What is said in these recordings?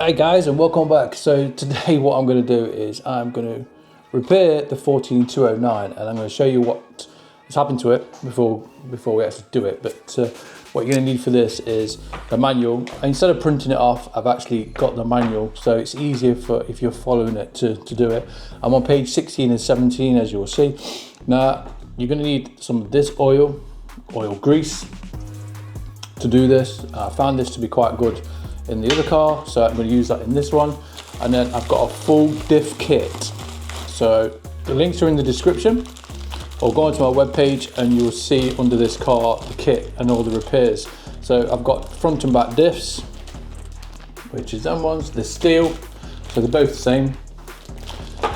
Hi guys, and welcome back. So today what I'm going to do is I'm going to repair the 14209, and I'm going to show you what has happened to it before we actually do it. But what you're going to need for this is the manual. Instead of printing it off, I've actually got the manual, so it's easier for if you're following it to do it. I'm on page 16 and 17, as you'll see. Now you're going to need some of this oil grease to do this. I found this to be quite good in the other car, so I'm going to use that in this one. And then I've got a full diff kit, so the links are in the description, or go onto my webpage and you'll see under this car the kit and all the repairs. So I've got front and back diffs, which is them ones, the steel, so they're both the same.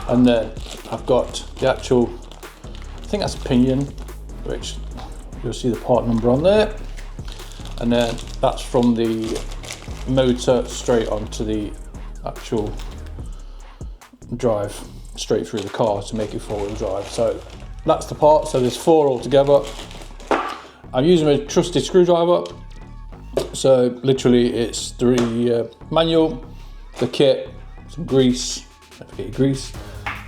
And then I've got the actual, I think that's a pinion, which you'll see the part number on there. And then that's from the motor straight onto the actual drive, straight through the car to make it four-wheel drive. So that's the part. So there's four altogether. I'm using a trusted screwdriver. So literally it's the manual, the kit, some grease, don't forget your grease,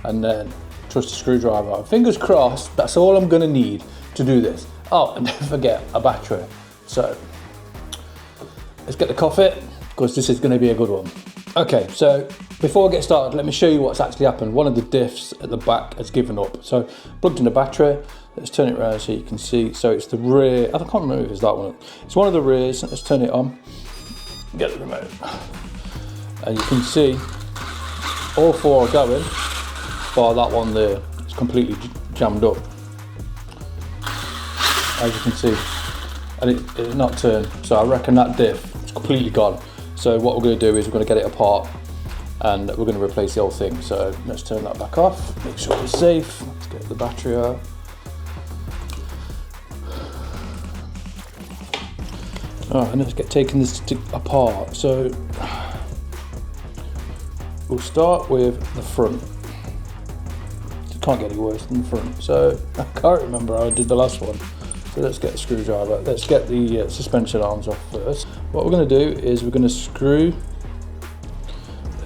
and then trusted screwdriver. Fingers crossed, that's all I'm gonna need to do this. Oh, and don't forget a battery. So let's get the coffee, because this is going to be a good one. Okay, so before I get started, let me show you what's actually happened. One of the diffs at the back has given up. So plugged in the battery. Let's turn it around so you can see. So it's the rear, I can't remember if it's that one. It's one of the rears. Let's turn it on. Get the remote. And you can see all four are going, bar that one there. It's completely jammed up, as you can see. And it's not turned, so I reckon that diff is completely gone. So what we're going to do is we're going to get it apart and we're going to replace the whole thing. So let's turn that back off, make sure it's safe. Let's get the battery out. Alright, and let's get taking this apart. So we'll start with the front. It can't get any worse than the front. So I can't remember how I did the last one. So let's get a screwdriver. Let's get the suspension arms off first. What we're going to do is we're going to screw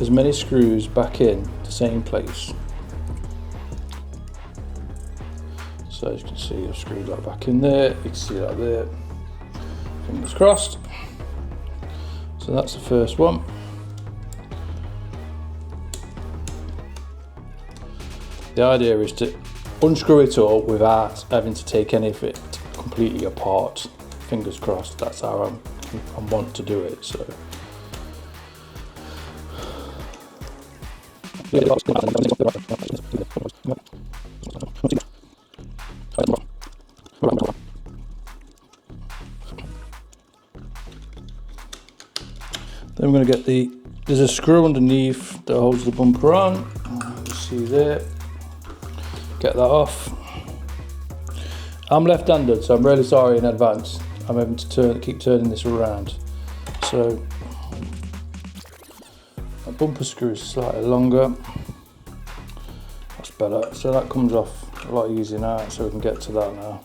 as many screws back in the same place. So as you can see, I've screwed that back in there. You can see that there. Fingers crossed. So that's the first one. The idea is to unscrew it all without having to take any of it completely apart. Fingers crossed, that's how I want to do it. So then we're going to get there's a screw underneath that holds the bumper on. You see there. Get that off. I'm left-handed, so I'm really sorry in advance. I'm having to keep turning this around. So the bumper screw is slightly longer. That's better. So that comes off a lot easier now, so we can get to that now.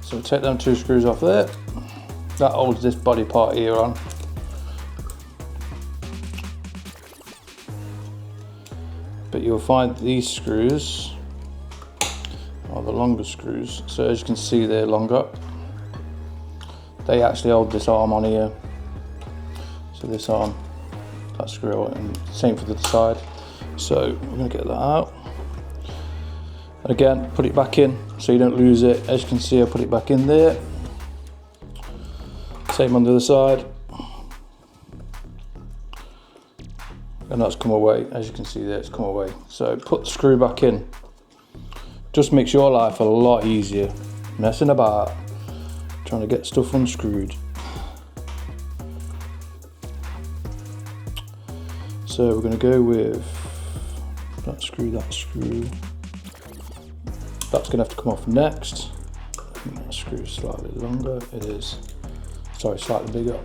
So take them two screws off there. That holds this body part here on. But you'll find these screws are the longer screws. So as you can see, they're longer. They actually hold this arm on here. So this arm, that screw, and same for the other side. So we're going to get that out. And again, put it back in so you don't lose it. As you can see, I put it back in there. Same on the other side. And that's come away. As you can see there, it's come away. So put the screw back in. Just makes your life a lot easier. Messing about, trying to get stuff unscrewed. So we're going to go with that screw, that screw. That's going to have to come off next. That screw is slightly longer. It is. Sorry, slightly bigger.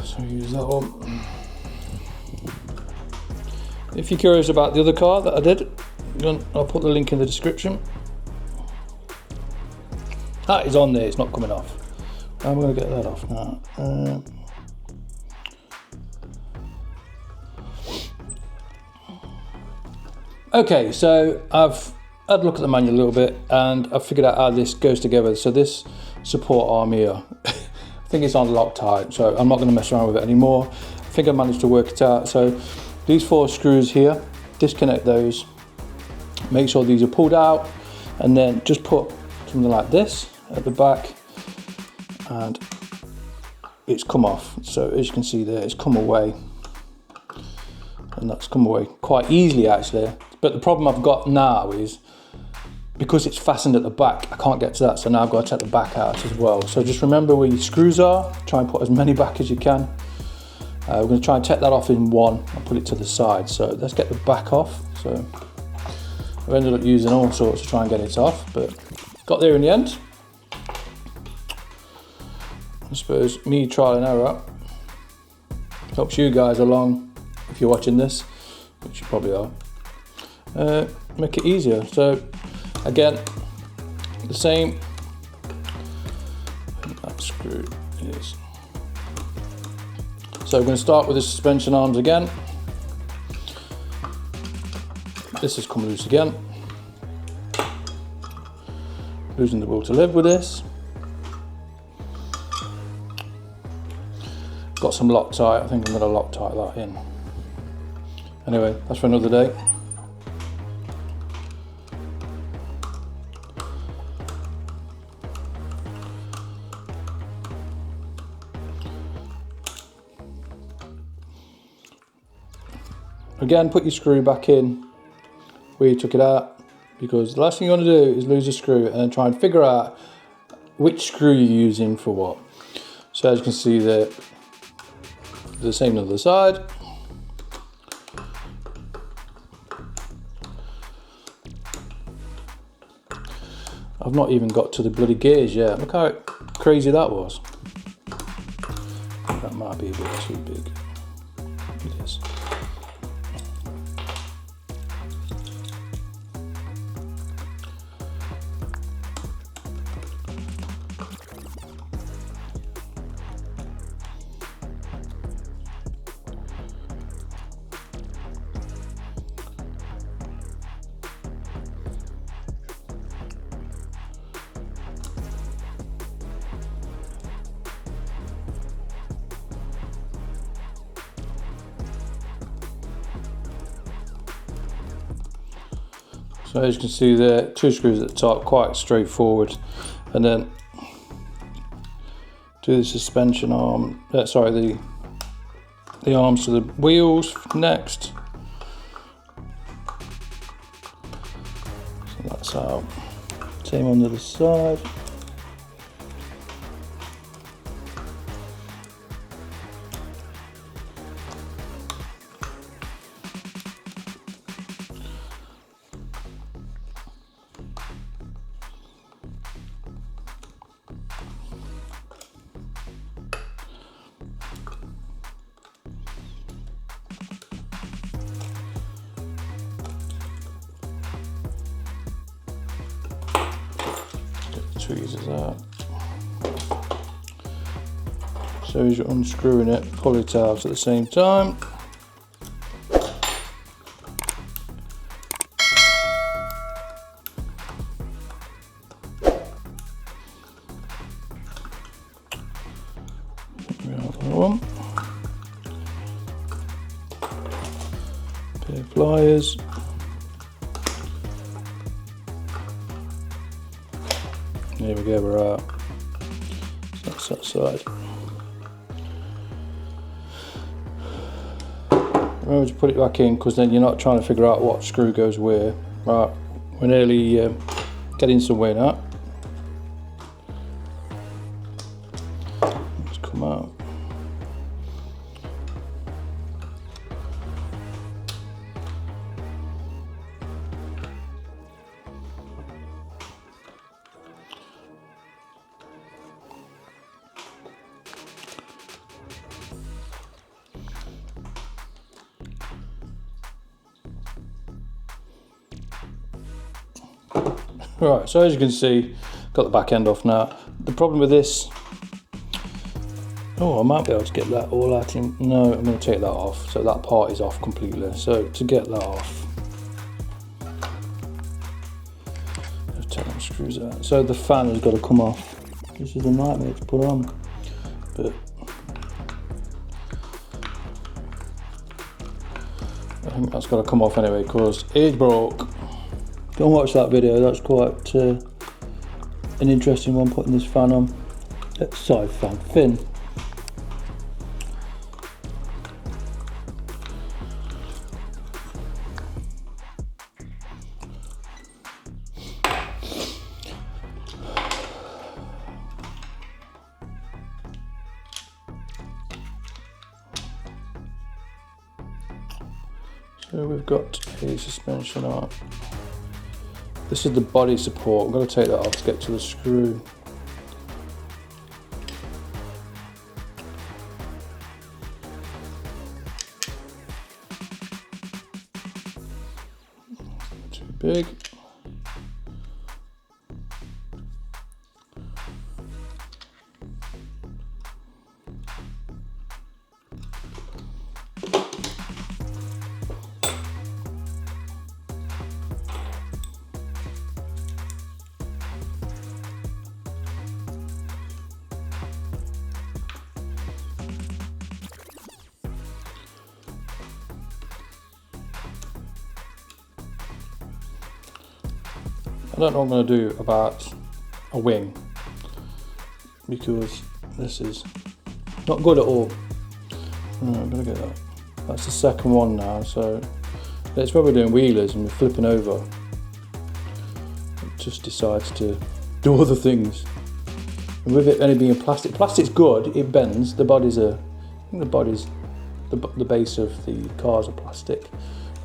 So use that one. If you're curious about the other car that I did, I'll put the link in the description. That is on there, it's not coming off. I'm going to get that off now. Okay, so I've had a look at the manual a little bit and I've figured out how this goes together. So this support arm here, I think it's on Loctite, so I'm not going to mess around with it anymore. I think I managed to work it out. So these 4 screws here, disconnect those, make sure these are pulled out, and then just put something like this at the back and it's come off. So as you can see there, it's come away, and that's come away quite easily actually. But the problem I've got now is because it's fastened at the back, I can't get to that, so now I've got to take the back out as well. So just remember where your screws are, try and put as many back as you can. We're going to try and take that off in one and put it to the side. So let's get the back off. So I've ended up using all sorts to try and get it off, but got there in the end. I suppose me trial and error helps you guys along if you're watching this, which you probably are. Make it easier. So again, the same. That screw is. So we're going to start with the suspension arms again. This has come loose again. Losing the will to live with this. Got some Loctite. I think I'm going to Loctite that in. Anyway, that's for another day. Again, put your screw back in where you took it out, because the last thing you want to do is lose a screw and then try and figure out which screw you're using for what. So as you can see there, the same on the other side. I've not even got to the bloody gears yet. Look how crazy that was. That might be a bit too big. It is. So as you can see there, 2 screws at the top, quite straightforward. And then do the suspension arm, sorry, the arms to the wheels next. So that's out. Same on the other side. Tweezers out. So as you're unscrewing it, pull it out at the same time. One. Pair of pliers. There we go, we're out. So that's that side. Remember to put it back in, because then you're not trying to figure out what screw goes where. Right, we're nearly getting somewhere now. Just come out. Right, so as you can see, got the back end off now. The problem with this, oh, I might be able to get that all out in, no, I'm going to take that off, so that part is off completely. So to get that off, just take them screws out. So the fan has got to come off. This is a nightmare to put on, but I think that's got to come off anyway because it broke. Go and watch that video, that's quite an interesting one, putting this fan on. Side fan, fin. So we've got a suspension arm. This is the body support. I'm going to take that off to get to the screw. Too big. I don't know what I'm going to do about a wing because this is not good at all. I'm going to get that. That's the second one now, so it's when we're doing wheelers and we're flipping over. It just decides to do other things. And with it only being plastic, plastic's good, it bends. The body's I think the body's, the base of the cars are plastic,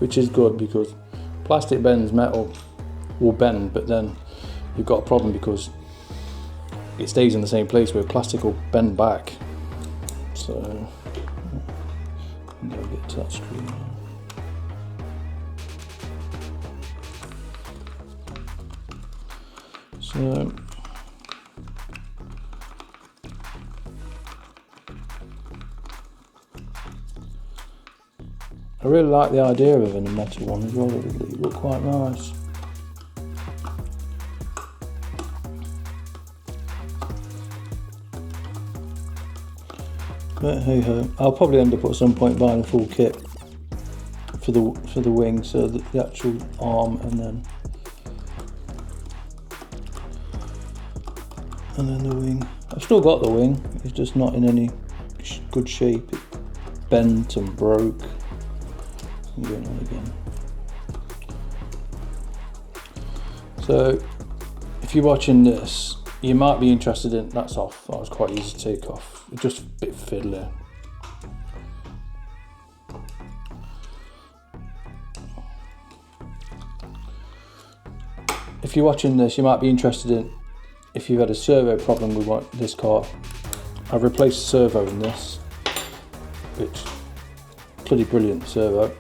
which is good because plastic bends, metal will bend, but then you've got a problem because it stays in the same place where plastic will bend back. So I'm going to get to that screw now. So I really like the idea of a metal one as well. It look quite nice. But hey ho, I'll probably end up at some point buying a full kit for the wing, so the actual arm and then the wing. I've still got the wing, it's just not in any good shape. It bent and broke. I'm going on again. So if you're watching this, you might be interested in, that's off, that was quite easy to take off. It's just a bit fiddly. If you're watching this, you might be interested in, if you've had a servo problem with this car, I've replaced the servo in this, which bloody brilliant servo.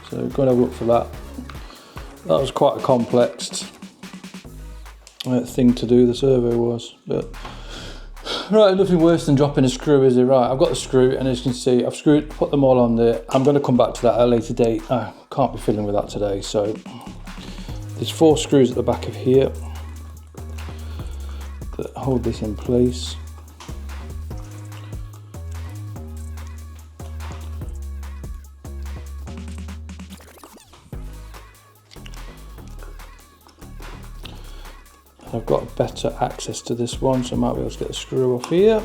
So go and have a look for that. That was quite a complex thing to do, the servo was, but right, nothing worse than dropping a screw, is it? Right, I've got the screw, and as you can see, I've put them all on there. I'm going to come back to that at a later date. I can't be fiddling with that today. So there's 4 screws at the back of here that hold this in place. I've got better access to this one, so I might be able to get the screw off here.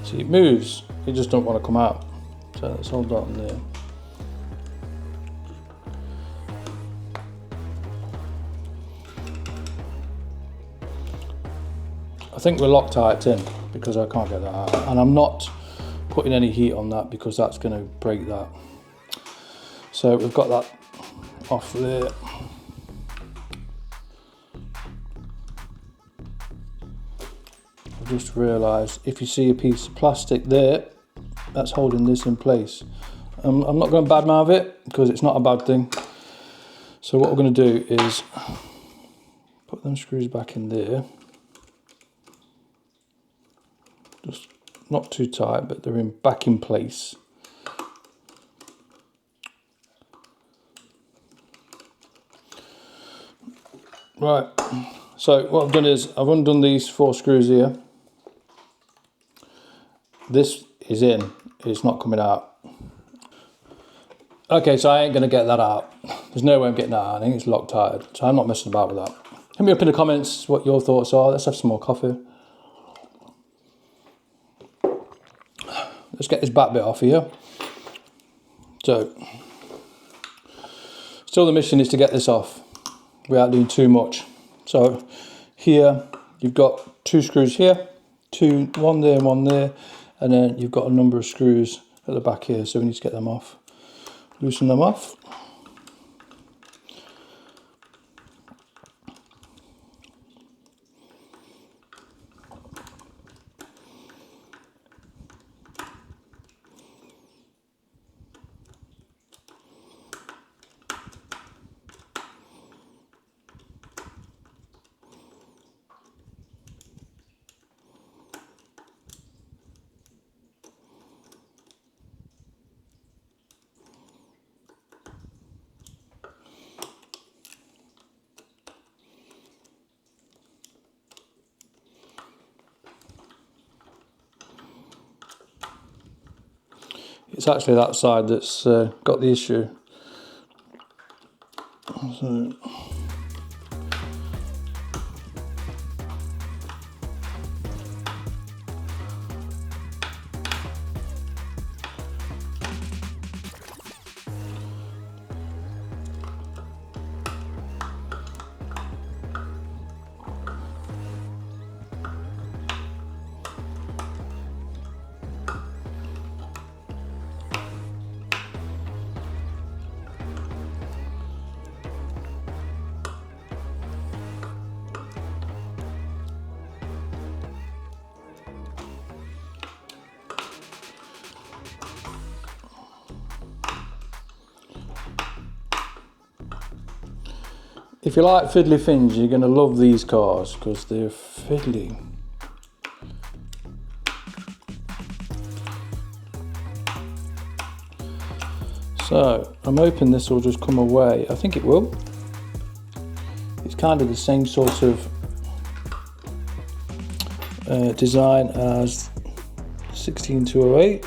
See, it moves, it just don't want to come out. So let's hold that on there. I think we're Loctite in because I can't get that out. And I'm not putting any heat on that because that's going to break that. So we've got that off there. I've just realised if you see a piece of plastic there, that's holding this in place. I'm not going to badmouth it because it's not a bad thing. So what we're going to do is put them screws back in there. Just not too tight, but they're back in place. Right, so what I've done is I've undone these 4 screws here. This is in, it's not coming out. Okay, so I ain't going to get that out. There's no way I'm getting that out. I think it's Loctite, so I'm not messing about with that. Hit me up in the comments what your thoughts are. Let's have some more coffee. Let's get this back bit off here. So, still the mission is to get this off without doing too much. So here you've got 2 screws here, one there and one there, and then you've got a number of screws at the back here, so we need to get them off. Loosen them off. It's actually that side that's got the issue. So, if you like fiddly things, you're going to love these cars because they're fiddly. So I'm hoping this will just come away. I think it will. It's kind of the same sort of design as 16208.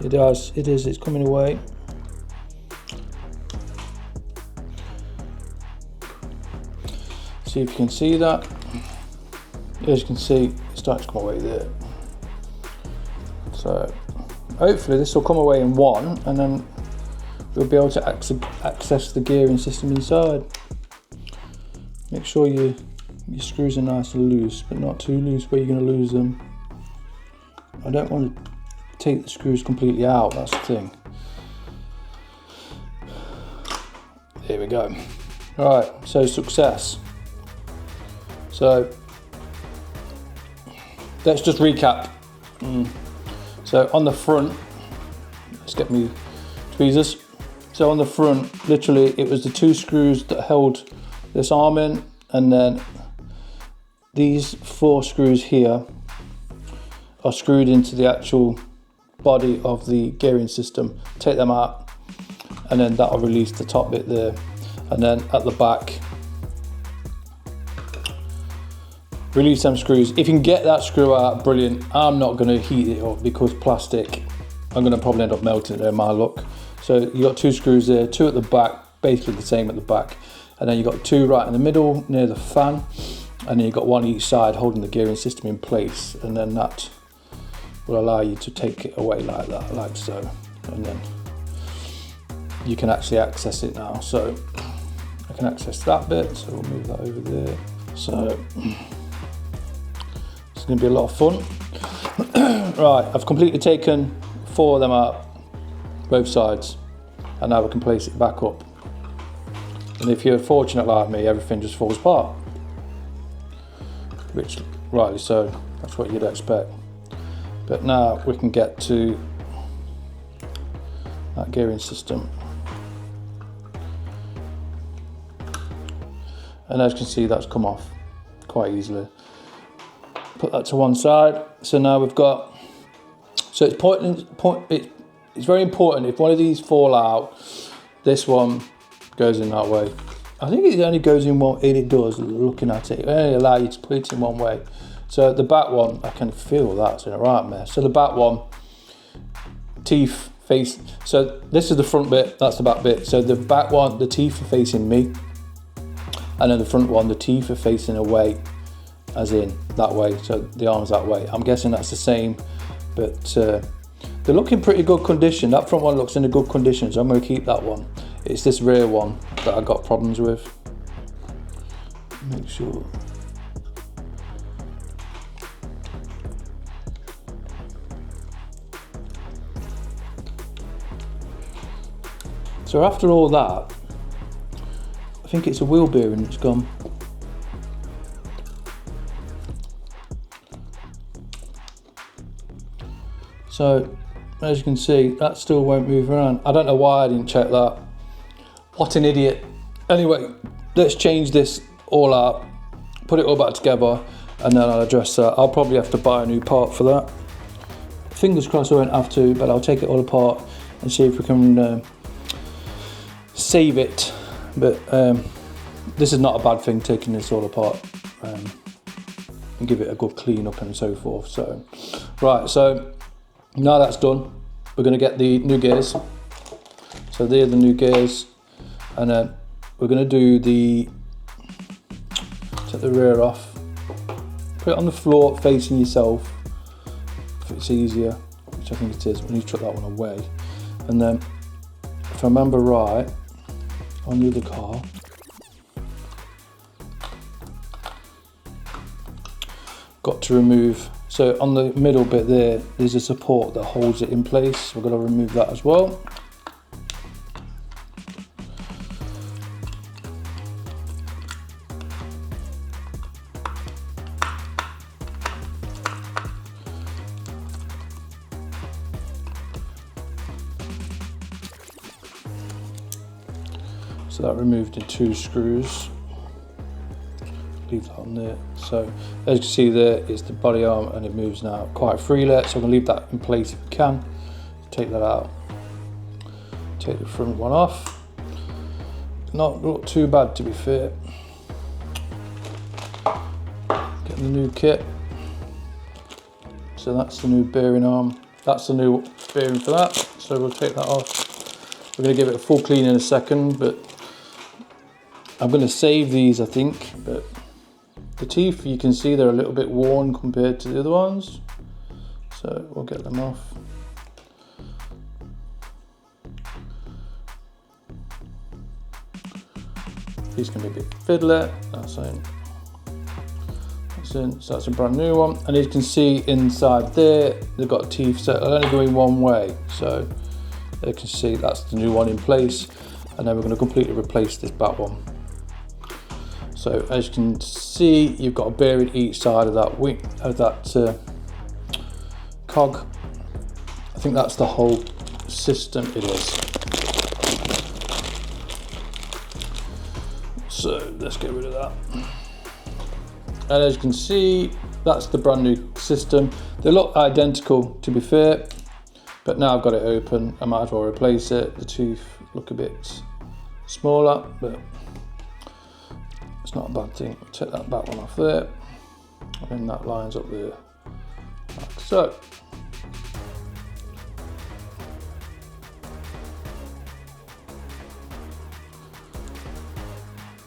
It's coming away. See if you can see that. As you can see, it's starting to come away there. So hopefully this will come away in one, and then we'll be able to access the gearing system inside. Make sure your screws are nice and loose, but not too loose where you're going to lose them. I don't want to take the screws completely out, that's the thing. There we go. Alright, so success. So let's just recap. So on the front, let's get me tweezers. So on the front, literally it was the 2 screws that held this arm in, and then these 4 screws here are screwed into the actual body of the gearing system. Take them out, and then that'll release the top bit there. And then at the back, release them screws. If you can get that screw out, brilliant. I'm not going to heat it up because plastic, I'm going to probably end up melting it in my look. So you got 2 screws there, 2 at the back, basically the same at the back. And then you got 2 right in the middle near the fan. And then you got 1 each side holding the gearing system in place. And then that will allow you to take it away like that, like so. And then you can actually access it now. So I can access that bit, so we'll move that over there. So going to be a lot of fun. Right, I've completely taken 4 of them out, both sides, and now we can place it back up. And if you're fortunate like me, everything just falls apart, which rightly so, that's what you'd expect. But now we can get to that gearing system. And as you can see, that's come off quite easily. Put that to one side. So now we've got, so it's very important if one of these fall out, this one goes in that way. I think it only goes in one, and it does, looking at it. It only allows you to put it in one way. So the back one, I can feel that's in a right mess. So the back one, teeth face, so this is the front bit, that's the back bit. So the back one, the teeth are facing me. And then the front one, the teeth are facing away, as in that way, so the arm's that way. I'm guessing that's the same, but they're looking pretty good condition. That front one looks in a good condition, so I'm going to keep that one. It's this rear one that I got problems with. Make sure. So after all that, I think it's a wheel bearing that's gone. So as you can see, that still won't move around. I don't know why I didn't check that. What an idiot. Anyway, let's change this all out, put it all back together, and then I'll address that. I'll probably have to buy a new part for that. Fingers crossed I won't have to, but I'll take it all apart and see if we can save it. But this is not a bad thing, taking this all apart, and give it a good clean up and so forth. So, right, so now that's done, we're going to get the new gears. So they're the new gears, and then we're going to do take the rear off, put it on the floor facing yourself if it's easier, which I think it is when you took that one away. And then if I remember right, on the other car, got to remove, so on the middle bit there's a support that holds it in place. We're going to remove that as well. So that removed in 2 screws. Leave that on there. So as you can see, there is the body arm, and it moves now quite freely. So I'm going to leave that in place if we can. Take that out. Take the front one off. Not look too bad, to be fair. Get the new kit. So that's the new bearing arm. That's the new bearing for that. So we'll take that off. We're going to give it a full clean in a second, but I'm going to save these, I think. But the teeth, you can see they're a little bit worn compared to the other ones, so we'll get them off. These can be a bit fiddly. That's in. So that's a brand new one, and as you can see inside there, they've got teeth, so they're only going one way. So you can see that's the new one in place, and then we're going to completely replace this back one. So as you can see, you've got a bearing each side of that wing, of that cog. I think that's the whole system. It is. So let's get rid of that. And as you can see, that's the brand new system. They look identical, to be fair, but now I've got it open, I might as well replace it. The teeth look a bit smaller, but it's not a bad thing. I'll take that back one off there, and that lines up there, like so.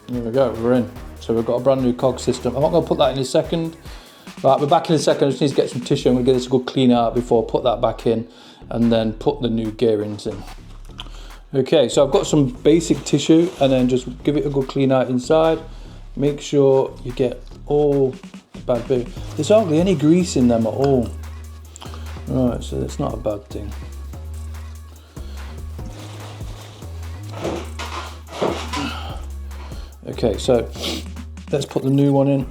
There we go, we're in. So we've got a brand new cog system. I'm not going to put that in a second. Right, we're back in a second. I just need to get some tissue. I'm going to give this a good clean out before I put that back in, and then put the new gearings in. Okay, so I've got some basic tissue, and then just give it a good clean out inside. Make sure you get all bad bearing. There's hardly any grease in them at all. Right, so that's not a bad thing. Okay, so let's put the new one in.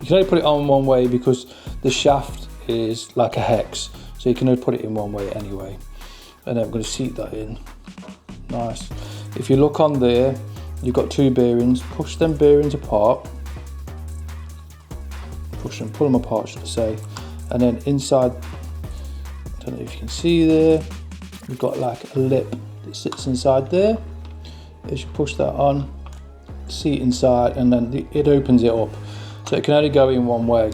You can only put it on one way because the shaft is like a hex, so you can only put it in one way anyway. And then I'm going to seat that in. Nice. If you look on there, you've got two bearings. Push them bearings apart. Pull them apart, should I say. And then inside, I don't know if you can see there, we've got like a lip that sits inside there. As you push that on, seat inside, and then it opens it up. So it can only go in one way.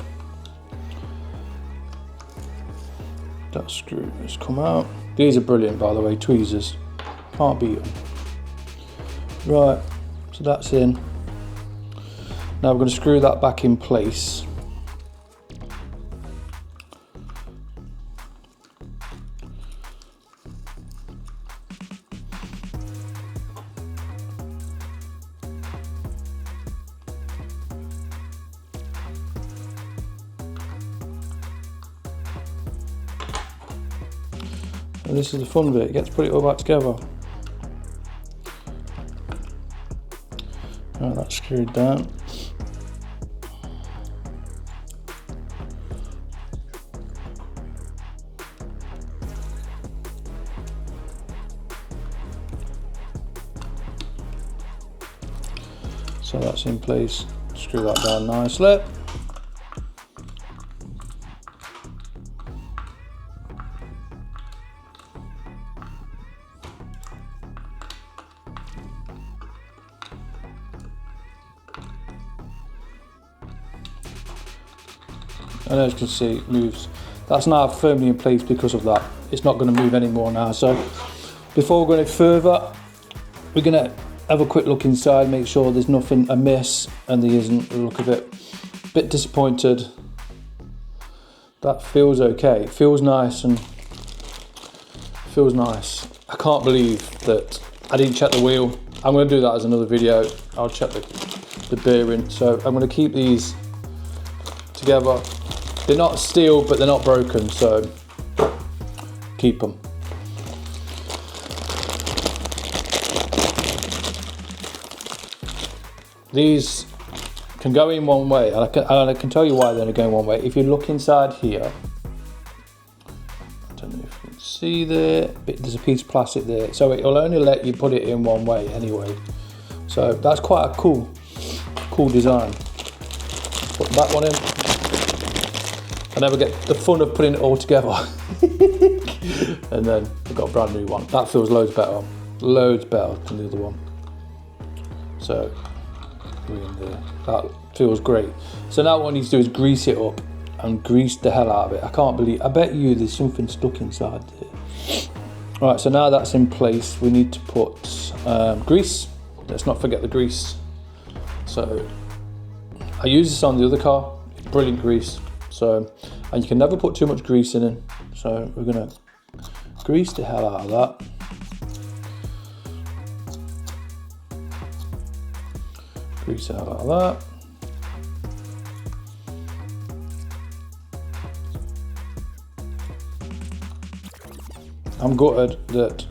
That screw has come out. These are brilliant, by the way, tweezers. Can't beat them. Right, so that's in. Now we're going to screw that back in place. And this is the fun bit, you get to put it all back together. Right, that's screwed down. So that's in place, screw that down nicely. And as you can see, it moves. That's now firmly in place because of that. It's not going to move anymore now. So before we go any further, we're going to have a quick look inside, make sure there's nothing amiss, and there isn't. The look of it, bit disappointed. That feels okay. It feels nice and feels nice. I can't believe that I didn't check the wheel. I'm going to do that as another video. I'll check the bearing. So I'm going to keep these together. They're not steel, but they're not broken, so keep them. These can go in one way, and I can tell you why they're going one way. If you look inside here, I don't know if you can see there, there's a piece of plastic there, so it'll only let you put it in one way anyway. So that's quite a cool design. Put that one in. I never get the fun of putting it all together. And then I've got a brand new one. That feels loads better than the other one. So, that feels great. So now what I need to do is grease it up and grease the hell out of it. I bet you there's something stuck inside there. Right, so now that's in place, we need to put grease. Let's not forget the grease. So, I use this on the other car, brilliant grease. So, and you can never put too much grease in it. So we're gonna grease the hell out of that. Grease it out like that. I'm gutted that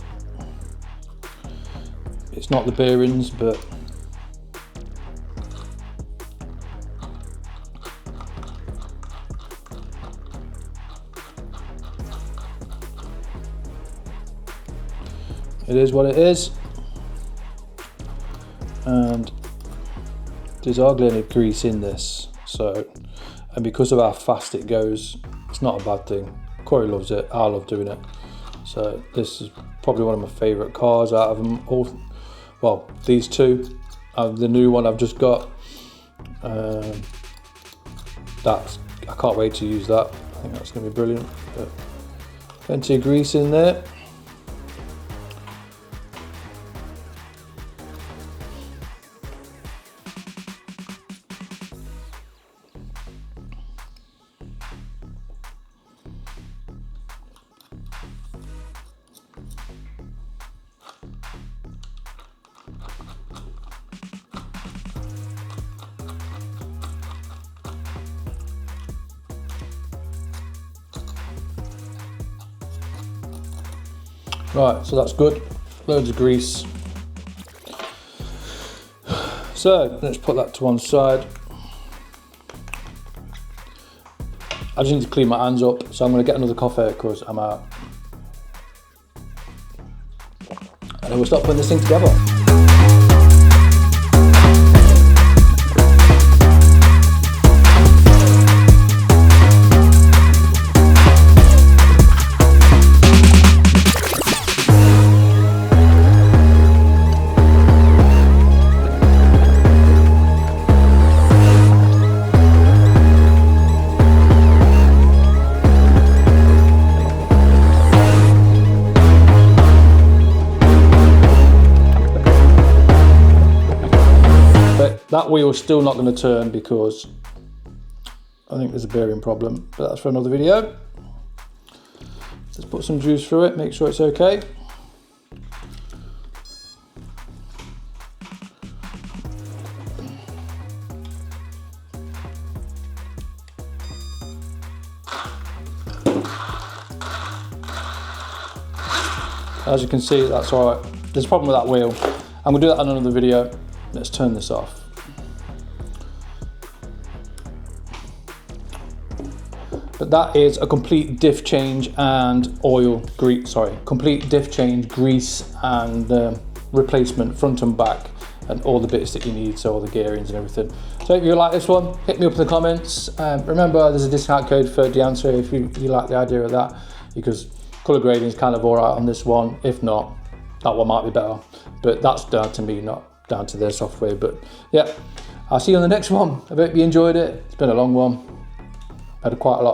it's not the bearings, but it is what it is, and there's hardly any grease in this, so, and because of how fast it goes, it's not a bad thing. Corey loves it, I love doing it, so this is probably one of my favourite cars out of them all. Well, these two, the new one I've just got, I can't wait to use that. I think that's going to be brilliant. But plenty of grease in there. Right, so that's good. Loads of grease. So let's put that to one side. I just need to clean my hands up, so I'm going to get another coffee because I'm out. And then we'll start putting this thing together. That wheel's still not going to turn because I think there's a bearing problem, but that's for another video. Let's put some juice through it, make sure it's okay. As you can see, that's all right. There's a problem with that wheel. I'm going to do that on another video. Let's turn this off. But that is a complete diff change and complete diff change, grease and replacement front and back and all the bits that you need, so all the gearings and everything. So if you like this one, hit me up in the comments. Remember, there's a discount code for Deancer if you like the idea of that, because colour grading is kind of all right on this one. If not, that one might be better, but that's down to me, not down to their software. But yeah, I'll see you on the next one. I hope you enjoyed it. It's been a long one. I had quite a lot of